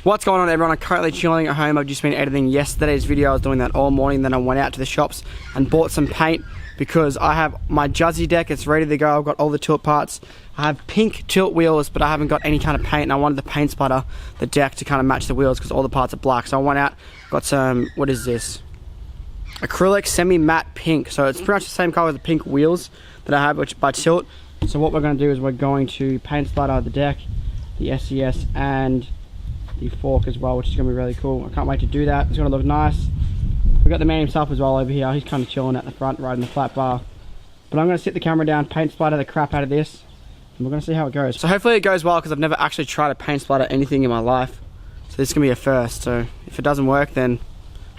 What's going on, everyone? I'm currently chilling at home. I've just been editing yesterday's video. I was doing that all morning. Then I went out to the shops and bought some paint because I have my Juzzy deck. It's ready to go. I've got all the tilt parts. I have pink tilt wheels, but I haven't got any kind of paint, and I wanted the paint splatter, the deck, to kind of match the wheels because all the parts are black. So I went out, got some, what is this? Acrylic semi-matte pink. So it's pretty much the same color as the pink wheels that I have, which by tilt. So what we're going to do is we're going to paint splatter the deck, the SCS, and the fork as well, which is going to be really cool. I can't wait to do that. It's going to look nice. We've got the man himself as well over here. He's kind of chilling at the front, riding the flat bar. But I'm going to sit the camera down, paint splatter the crap out of this, and we're going to see how it goes. So hopefully it goes well, because I've never actually tried to paint splatter anything in my life. So this is going to be a first. So if it doesn't work, then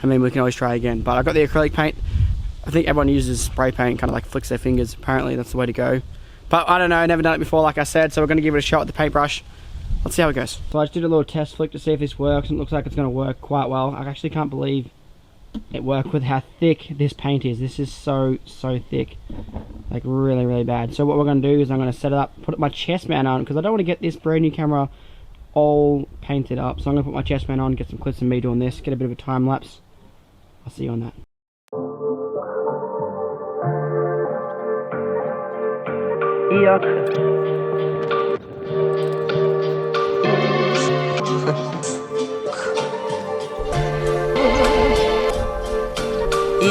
I mean, we can always try again. But I've got the acrylic paint. I think everyone uses spray paint, kind of like flicks their fingers. Apparently that's the way to go. But I don't know, never done it before, like I said. So we're going to give it a shot with the paintbrush. Let's see how it goes. So I just did a little test flick to see if this works, and it looks like it's going to work quite well. I actually can't believe it worked with how thick this paint is. This is so thick, like really bad. So what we're going to do is I'm going to set it up, put my chest mount on, because I don't want to get this brand new camera all painted up. So I'm going to put my chest mount on, get some clips of me doing this, get a bit of a time lapse. I'll see you on that. The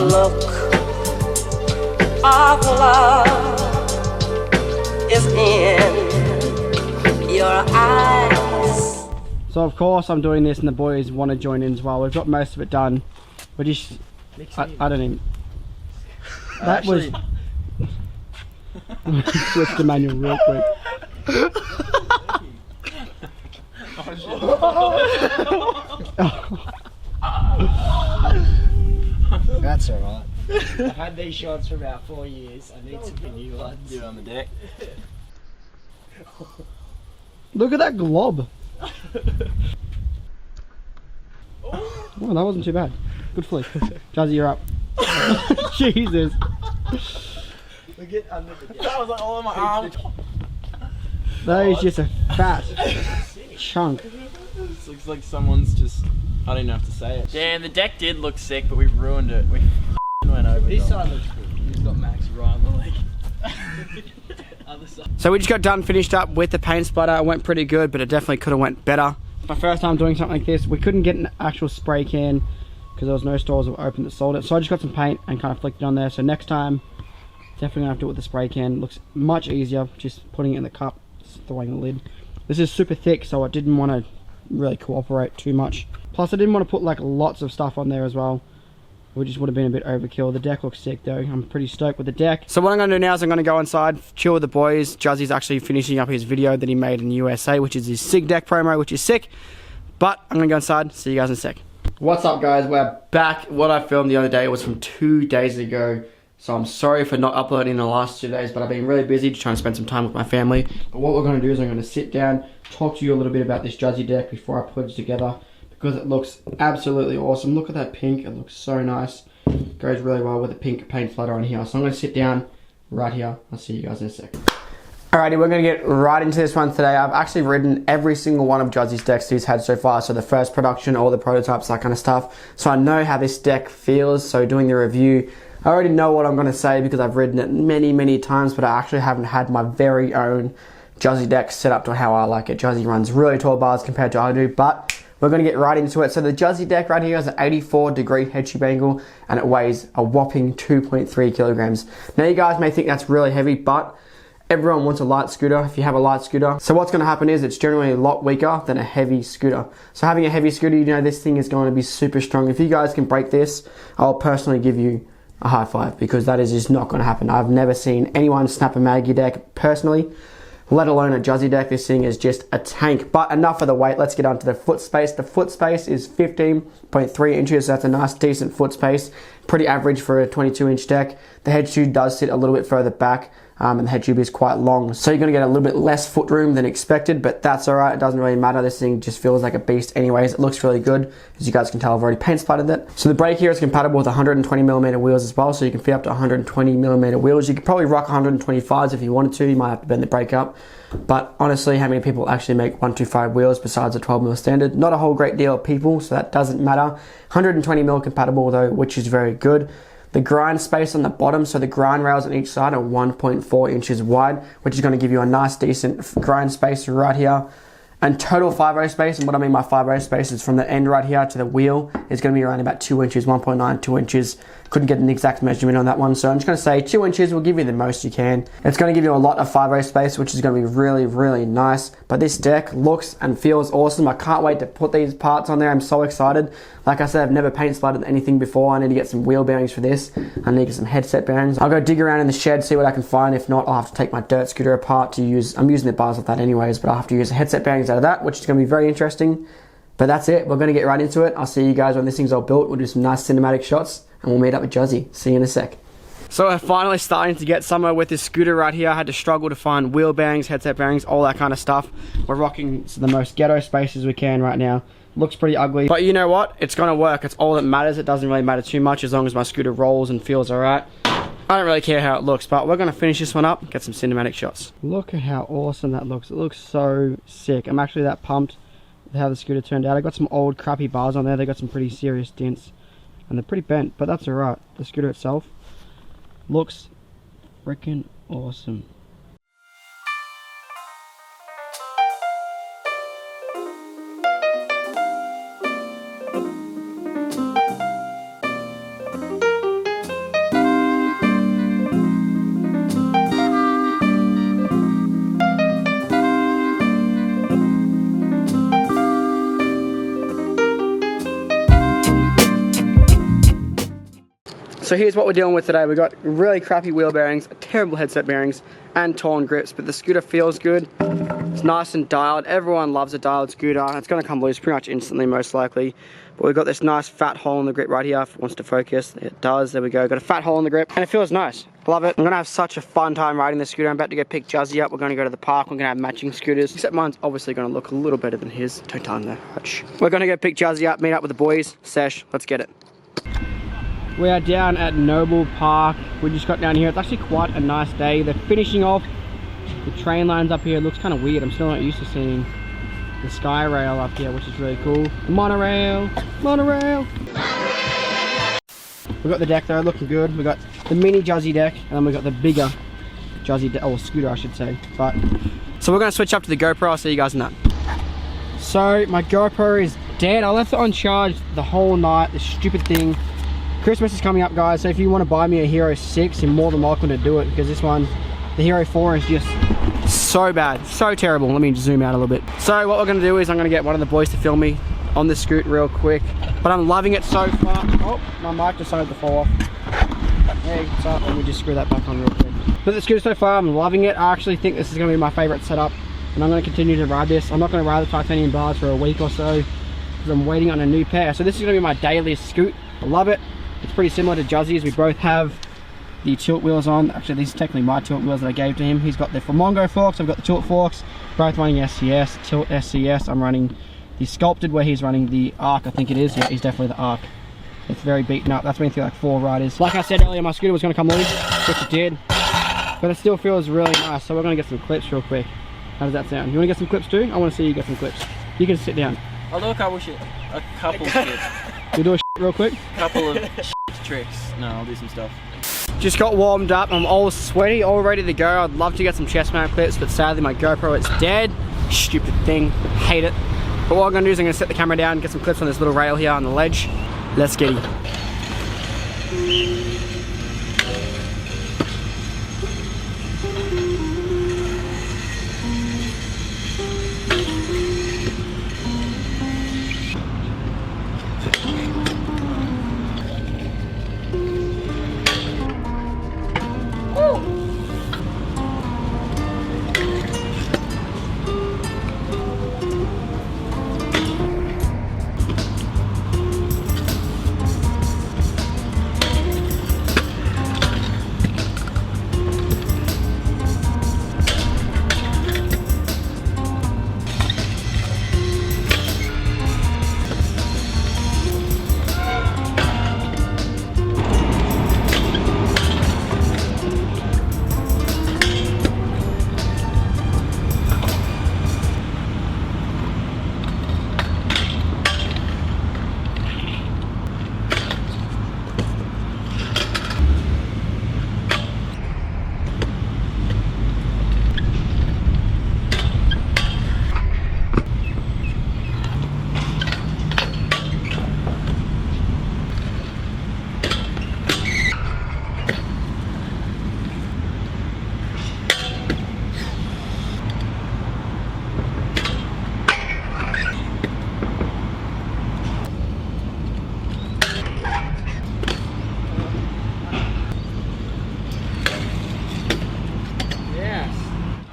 look of love is in your eyes. So of course I'm doing this and the boys want to join in as well. We've got most of it done. We're just, I don't even, that was, switch to manual real quick. That's alright. I've had these shots for about 4 years. I need some new ones. Do it on the deck. Look at that glob. Oh, that wasn't too bad. Good flick. Juzzy, you're up. Jesus. Look at under the deck. That was like all on my arm. That is just a fat chunk. This looks like someone's just, I don't even have to say it. Damn, the deck did look sick, but we ruined it. We went over it. This side looks good. He's got Max right on the leg. Other side. So we just got done, finished up with the paint splatter. It went pretty good, but it definitely could have went better. My first time doing something like this. We couldn't get an actual spray can because there was no stores that were open that sold it. So I just got some paint and kind of flicked it on there. So next time, definitely gonna have to do it with the spray can. It looks much easier just putting it in the cup, just throwing the lid. This is super thick, so I didn't want to really cooperate too much. Plus I didn't want to put like lots of stuff on there as well. It just would have been a bit overkill. The deck looks sick though. I'm pretty stoked with the deck. So what I'm going to do now is I'm going to go inside, chill with the boys. Juzzy's actually finishing up his video that he made in the USA, which is his SIG deck promo, which is sick. But I'm going to go inside. See you guys in a sec. What's up, guys? We're back. What I filmed the other day was from 2 days ago. So I'm sorry for not uploading in the last 2 days, but I've been really busy trying to spend some time with my family. But what we're going to do is I'm going to sit down, talk to you a little bit about this Juzzy deck before I put it together, because it looks absolutely awesome. Look at that pink. It looks so nice. Goes really well with the pink paint splatter on here. So I'm going to sit down right here. I'll see you guys in a second. Alrighty, we're going to get right into this one today. I've actually ridden every single one of Juzzy's decks he's had so far. So the first production, all the prototypes, that kind of stuff. So I know how this deck feels. So doing the review, I already know what I'm going to say because I've ridden it many times, but I actually haven't had my very own Juzzy deck set up to how I like it. Juzzy runs really tall bars compared to I do, but we're going to get right into it. So the Juzzy deck right here has an 84-degree head tube angle, and it weighs a whopping 2.3 kilograms. Now you guys may think that's really heavy, but everyone wants a light scooter if you have a light scooter. So what's going to happen is it's generally a lot weaker than a heavy scooter. So having a heavy scooter, you know this thing is going to be super strong. If you guys can break this, I'll personally give you a high five, because that is just not going to happen. I've never seen anyone snap a Maggie deck personally, let alone a Juzzy deck. This thing is just a tank. But enough of the weight, let's get on to the foot space. The foot space is 15.3 inches, so that's a nice decent foot space. Pretty average for a 22-inch deck. The head tube does sit a little bit further back, and the head tube is quite long. So you're going to get a little bit less foot room than expected, but that's alright, it doesn't really matter. This thing just feels like a beast anyways. It looks really good. As you guys can tell, I've already paint splattered it. So the brake here is compatible with 120mm wheels as well, so you can fit up to 120mm wheels. You could probably rock 125s if you wanted to. You might have to bend the brake up. But honestly, how many people actually make 125 wheels besides a 12mm standard? Not a whole great deal of people, so that doesn't matter. 120mm compatible though, which is very good. The grind space on the bottom, so the grind rails on each side are 1.4 inches wide, which is going to give you a nice decent grind space right here. And total 5/0 space, and what I mean by 5/0 space is from the end right here to the wheel is going to be around about 2 inches, 1.9, 2 inches. Couldn't get an exact measurement on that one, so I'm just going to say 2 inches will give you the most you can. It's going to give you a lot of 5/0 space, which is going to be really, really nice. But this deck looks and feels awesome. I can't wait to put these parts on there. I'm so excited. Like I said, I've never paint splattered anything before. I need to get some wheel bearings for this. I need to get some headset bearings. I'll go dig around in the shed, see what I can find. If not, I'll have to take my dirt scooter apart to use. I'm using the bars of that anyways, but I'll have to use the headset bearings out of that, which is going to be very interesting. But that's it. We're going to get right into it. I'll see you guys when this thing's all built. We'll do some nice cinematic shots, and we'll meet up with Juzzy. See you in a sec. So we're finally starting to get somewhere with this scooter right here. I had to struggle to find wheel bearings, headset bearings, all that kind of stuff. We're rocking the most ghetto spaces we can right now. Looks pretty ugly, but you know what? It's gonna work. It's all that matters. It doesn't really matter too much as long as my scooter rolls and feels alright. I don't really care how it looks, but we're gonna finish this one up, get some cinematic shots. Look at how awesome that looks. It looks so sick. I'm actually that pumped with how the scooter turned out. I got some old crappy bars on there. They got some pretty serious dents, and they're pretty bent, but that's alright. The scooter itself looks freaking awesome. So here's what we're dealing with today. We got really crappy wheel bearings, terrible headset bearings, and torn grips, but the scooter feels good. It's nice and dialed. Everyone loves a dialed scooter. It's gonna come loose pretty much instantly, most likely. But we've got this nice fat hole in the grip right here if it wants to focus. It does, there we go. Got a fat hole in the grip, and it feels nice. Love it. I'm gonna have such a fun time riding this scooter. I'm about to go pick Juzzy up. We're gonna go to the park. We're gonna have matching scooters, except mine's obviously gonna look a little better than his. Don't tell him that. Hush. We're gonna go pick Juzzy up, meet up with the boys. Sesh, let's get it. We are down at Noble Park. We just got down here. It's actually quite a nice day. They're finishing off the train lines up here. It looks kind of weird. I'm still not used to seeing the sky rail up here, which is really cool. The monorail, monorail. We got the deck though, looking good. We got the mini Juzzy deck, and then we got the bigger Juzzy deck, or scooter I should say. But so we're gonna switch up to the GoPro. I'll see you guys in that. So my GoPro is dead. I left it on charge the whole night. This stupid thing. Christmas is coming up, guys, so if you want to buy me a Hero 6, you're more than welcome to do it, because this one, the Hero 4, is just so bad, so terrible. Let me zoom out a little bit. So what we're going to do is I'm going to get one of the boys to film me on the scoot real quick, but I'm loving it so far. Oh, my mic decided to fall off. Hey, what's up? Let me just screw that back on real quick. But the scooter so far, I'm loving it. I actually think this is going to be my favorite setup, and I'm going to continue to ride this. I'm not going to ride the titanium bars for a week or so, because I'm waiting on a new pair. So this is going to be my daily scoot. I love it. It's pretty similar to Juzzy's. We both have the tilt wheels on. Actually, these are technically my tilt wheels that I gave to him. He's got the Flamongo forks, I've got the tilt forks. Both running SCS, tilt SCS. I'm running the sculpted, where he's running the arc, I think it is. Yeah, he's definitely the arc. It's very beaten up. That's been through like 4 riders. Like I said earlier, my scooter was going to come loose, which it did. But it still feels really nice. So we're going to get some clips real quick. How does that sound? You want to get some clips too? I want to see you get some clips. You can sit down. I'll do a couple shit. A couple shit. We'll do a real quick. Couple of tricks. No, I'll do some stuff. Just got warmed up. I'm all sweaty, all ready to go. I'd love to get some chest mount clips, but sadly my GoPro is dead. Stupid thing. Hate it. But what I'm going to do is I'm going to set the camera down and get some clips on this little rail here on the ledge. Let's get it.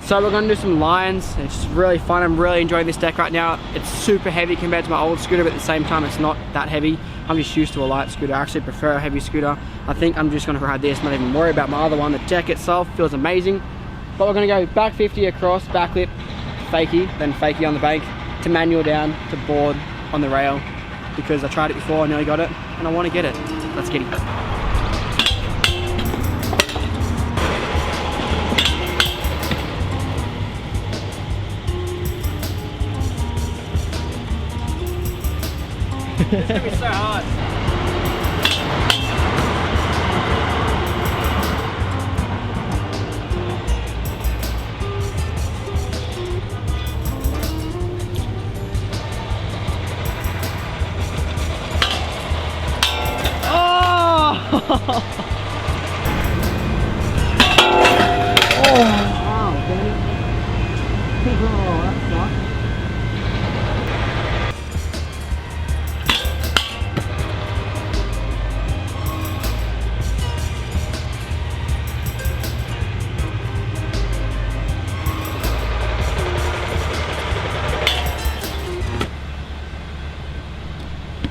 So we're gonna do some lines. It's really fun. I'm really enjoying this deck right now. It's super heavy compared to my old scooter, but at the same time it's not that heavy. I'm just used to a light scooter. I actually prefer a heavy scooter. I think I'm just gonna ride this, not even worry about my other one. The deck itself feels amazing. But we're gonna go back 50 across, backlip, fakie, then fakie on the bank, to manual down, to board on the rail, because I tried it before, I nearly got it, and I wanna get it. Let's get it. It's gonna be so hard. Oh! Oh, wow, Danny. Oh, that sucks.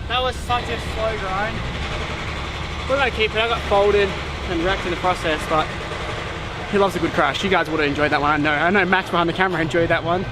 That was such a slow grind. We're gonna keep it. I got folded and wrecked in the process, but he loves a good crash. You guys would have enjoyed that one. I know Max behind the camera enjoyed that one.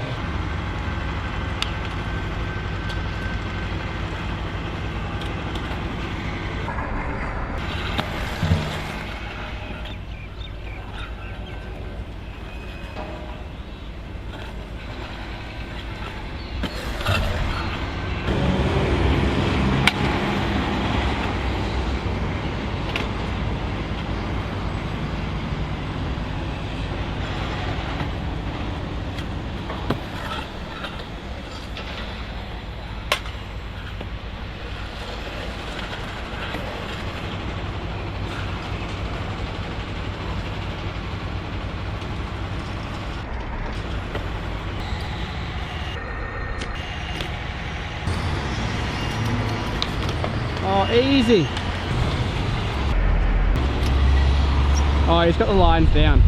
Oh, easy. Oh, he's got the lines down.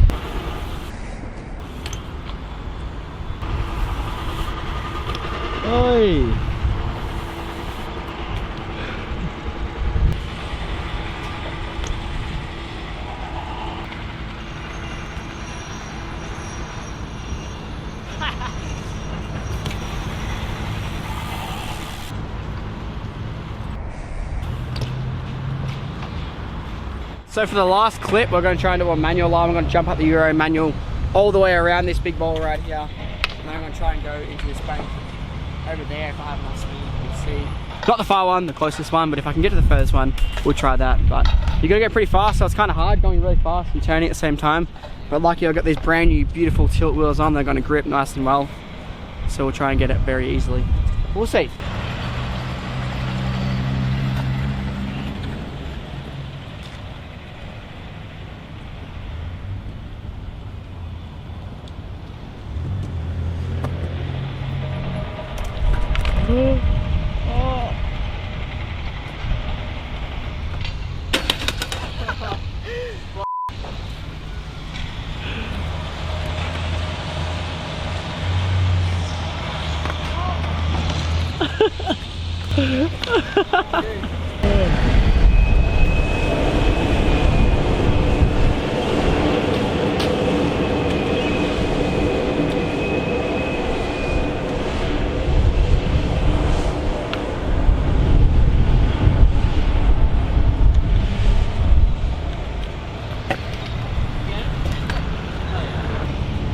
Oi. So for the last clip, we're going to try and do a manual line. We're going to jump up the Euro manual all the way around this big bowl right here. And I'm going to try and go into this bank over there if I have enough speed. You can see. Not the far one, the closest one, but if I can get to the furthest one, we'll try that. But you're going to go pretty fast, so it's kind of hard going really fast and turning at the same time. But lucky I've got these brand new beautiful tilt wheels on. They're going to grip nice and well. So we'll try and get it very easily. We'll see.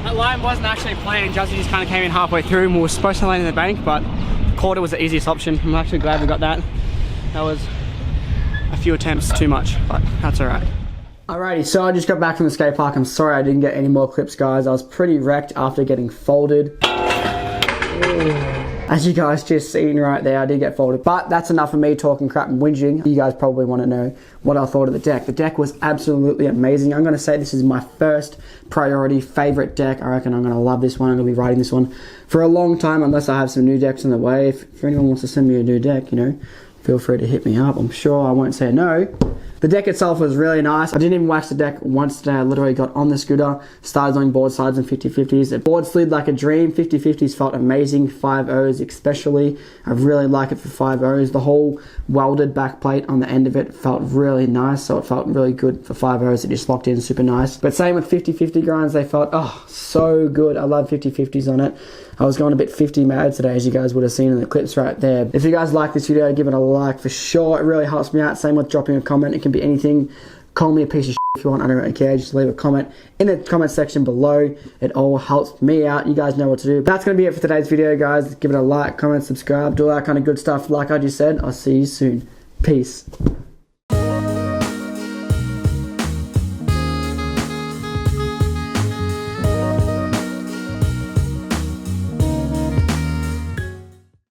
That line wasn't actually planned. Juzzy just kind of came in halfway through and we were supposed to land in the bank, but quarter was the easiest option. I'm actually glad we got that. That was a few attempts too much, but that's alright. Alrighty, so I just got back from the skate park. I'm sorry I didn't get any more clips, guys. I was pretty wrecked after getting folded. As you guys just seen right there, I did get folded. But that's enough of me talking crap and whinging. You guys probably want to know what I thought of the deck. The deck was absolutely amazing. I'm going to say this is my first priority favorite deck. I reckon I'm going to love this one. I'm going to be riding this one for a long time unless I have some new decks in the way. If anyone wants to send me a new deck, you know, feel free to hit me up. I'm sure I won't say no. The deck itself was really nice. I didn't even wax the deck once today. I literally got on the scooter, started doing board slides and 50-50s. The board slid like a dream. 50-50s felt amazing. 5-0s especially. I really like it for 5-0s. The whole welded back plate on the end of it felt really nice, so it felt really good for 5-0s. It just locked in super nice. But same with 50-50 grinds. They felt, oh, so good. I love 50-50s on it. I was going a bit 50 mad today, as you guys would have seen in the clips right there. If you guys like this video, give it a like for sure. It really helps me out. Same with dropping a comment. It can be anything. Call me a piece of shit if you want. I don't really care. Just leave a comment in the comment section below. It all helps me out. You guys know what to do. That's going to be it for today's video, guys. Give it a like, comment, subscribe, do all that kind of good stuff. Like I just said, I'll see you soon. Peace.